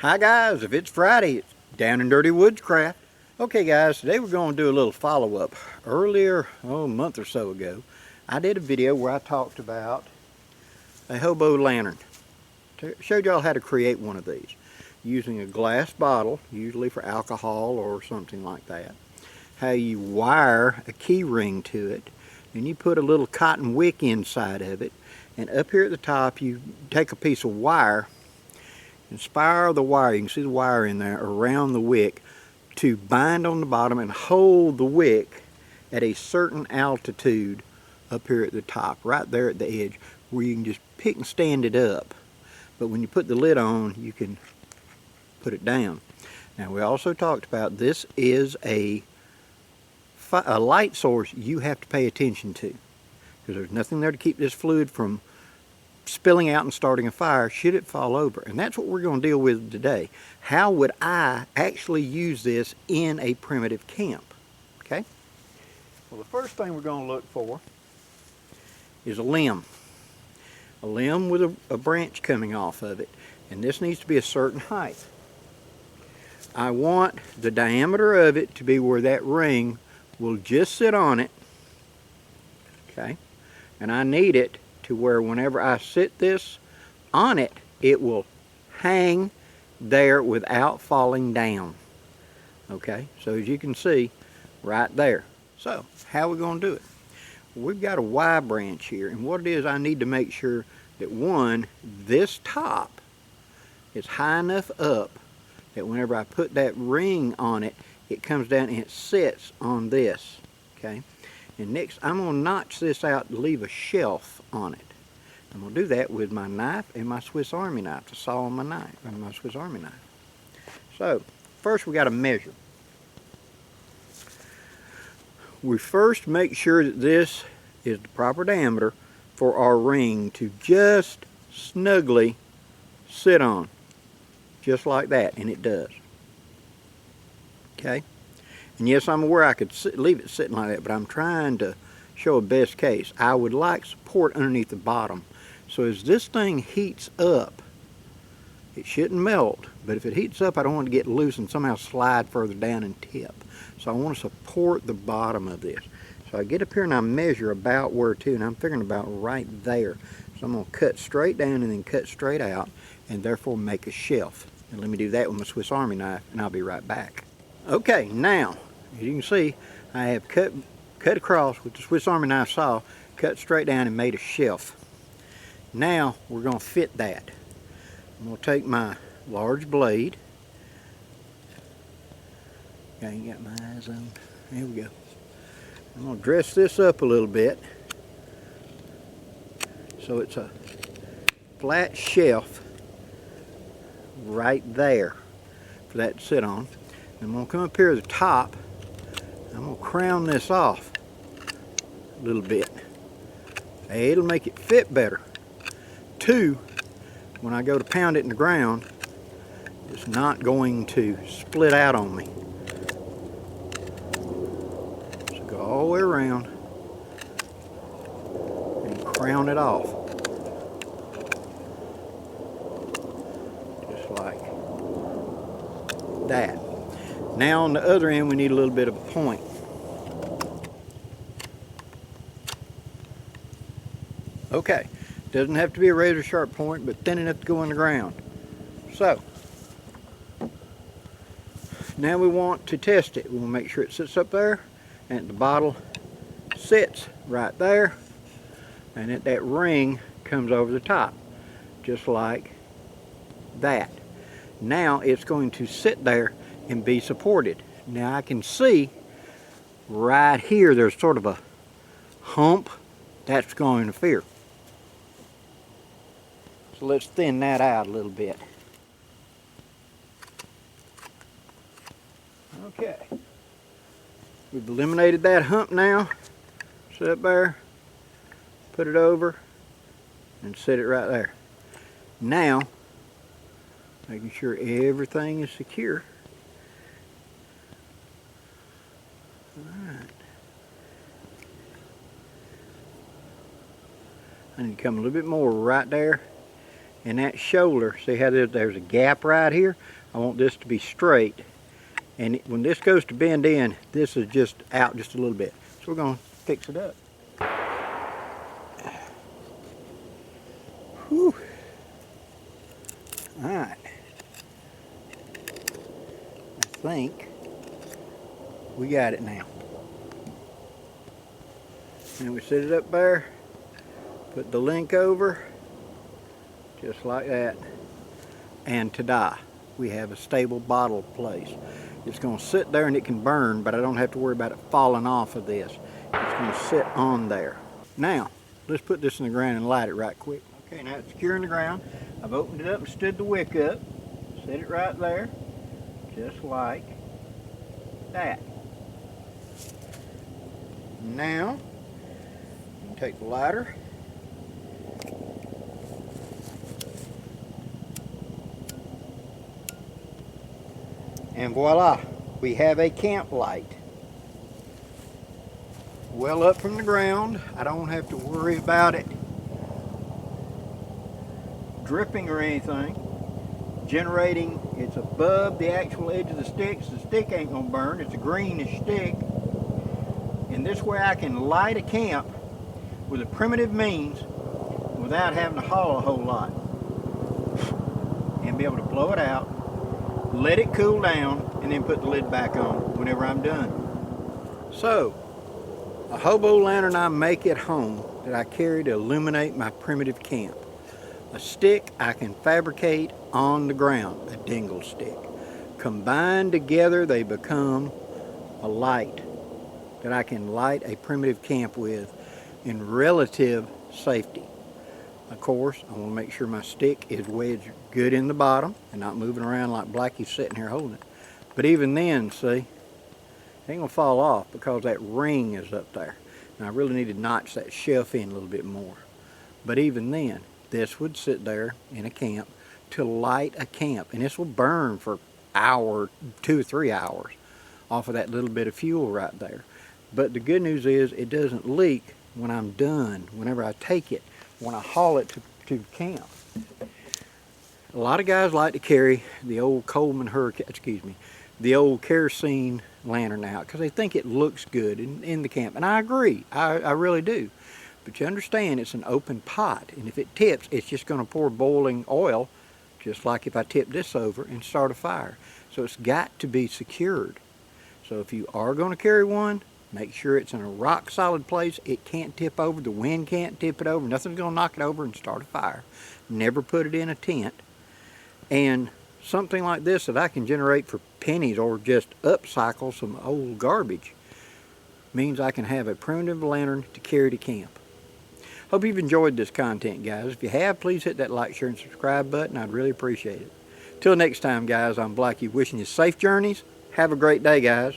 Hi guys, if it's Friday, it's Down and Dirty Woodscraft. Okay guys, today we're going to do a little follow-up. Earlier, a month or so ago, I did a video where I talked about a hobo lantern. Showed y'all how to create one of these using a glass bottle, usually for alcohol or something like that. How you wire a key ring to it, and you put a little cotton wick inside of it, and up here at the top you take a piece of wire and spiral the wire, you can see the wire in there, around the wick to bind on the bottom and hold the wick at a certain altitude up here at the top, right there at the edge, where you can just pick and stand it up. But when you put the lid on, you can put it down. Now we also talked about this is a light source you have to pay attention to, because there's nothing there to keep this fluid from spilling out and starting a fire should it fall over. And that's what we're going to deal with today. How would I actually use this in a primitive camp? Okay? Well, the first thing we're going to look for is a limb. A limb with a branch coming off of it. And this needs to be a certain height. I want the diameter of it to be where that ring will just sit on it. Okay? And I need it to where whenever I sit this on it, it will hang there without falling down. Okay, so as you can see right there. So how are we going to do it? We've got a Y branch here, and what it is, I need to make sure that one, this top is high enough up that whenever I put that ring on it, it comes down and it sits on this. Okay, and next I'm going to notch this out to leave a shelf on it. I'm going to do that with my knife and my Swiss Army knife, the saw on my knife, and my Swiss Army knife. So first we got to measure. We first make sure that this is the proper diameter for our ring to just snugly sit on, just like that, and it does. Okay, and yes, I'm aware I could leave it sitting like that, but I'm trying to show a best case. I would like support underneath the bottom, so as this thing heats up, it shouldn't melt, but if it heats up, I don't want it to get loose and somehow slide further down and tip. So I want to support the bottom of this. So I get up here and I measure about where to, and I'm figuring about right there. So I'm going to cut straight down and then cut straight out, and therefore make a shelf. And let me do that with my Swiss Army knife, and I'll be right back. Okay, now, as you can see, I have cut across with the Swiss Army knife saw, cut straight down and made a shelf. Now we're going to fit that. I'm going to take my large blade. I ain't got my eyes on. There we go. I'm going to dress this up a little bit so it's a flat shelf right there for that to sit on. I'm going to come up here at the top. I'm going to crown this off a little bit. It'll make it fit better. Two, when I go to pound it in the ground, it's not going to split out on me. So go all the way around and crown it off. Just like that. Now on the other end we need a little bit of a point. Okay, doesn't have to be a razor sharp point, but thin enough to go in the ground. So now we want to test it. We want to make sure it sits up there and the bottle sits right there, and that ring comes over the top just like that. Now it's going to sit there and be supported. Now I can see right here there's sort of a hump that's going to interfere. So let's thin that out a little bit. Okay, we've eliminated that hump now. Sit up there, put it over, and set it right there. Now, making sure everything is secure. Alright. I need to come a little bit more right there And that shoulder, see how there's a gap right here? I want this to be straight. And when this goes to bend in, this is just out just a little bit. So we're going to fix it up. Whew. All right. I think we got it now. And we set it up there, put the link over, just like that, and ta-da, we have a stable bottle place. It's going to sit there and it can burn, but I don't have to worry about it falling off of this. It's going to sit on there. Now, let's put this in the ground and light it right quick. Okay, now it's secure in the ground. I've opened it up and stood the wick up, set it right there, just like that. Now, take the lighter, and voila, we have a camp light. Well up from the ground. I don't have to worry about it dripping or anything. Generating, it's above the actual edge of the stick, so the stick ain't gonna burn. It's a greenish stick. And this way I can light a camp with a primitive means without having to haul a whole lot, and be able to blow it out, let it cool down, and then put the lid back on whenever I'm done. So, a hobo lantern I make at home that I carry to illuminate my primitive camp. A stick I can fabricate on the ground, a dingle stick. Combined together they become a light that I can light a primitive camp with in relative safety. Of course, I want to make sure my stick is wedged good in the bottom and not moving around like Blackie's sitting here holding it. But even then, see, it ain't gonna fall off because that ring is up there. And I really need to notch that shelf in a little bit more. But even then, this would sit there in a camp to light a camp. And this will burn for an hour, 2 or 3 hours off of that little bit of fuel right there. But the good news is it doesn't leak when I'm done, whenever I take it, when I haul it to camp. A lot of guys like to carry the old Coleman Hurricane, the old kerosene lantern out because they think it looks good in the camp. And I agree, I really do. But you understand it's an open pot, and if it tips, it's just going to pour boiling oil, just like if I tip this over and start a fire. So it's got to be secured. So if you are going to carry one, make sure it's in a rock solid place. It can't tip over, the wind can't tip it over, nothing's going to knock it over and start a fire. Never put it in a tent. And something like this that I can generate for pennies or just upcycle some old garbage means I can have a primitive lantern to carry to camp. Hope you've enjoyed this content, guys. If you have, please hit that like, share, and subscribe button. I'd really appreciate it. Till next time, guys, I'm Blackie wishing you safe journeys. Have a great day, guys.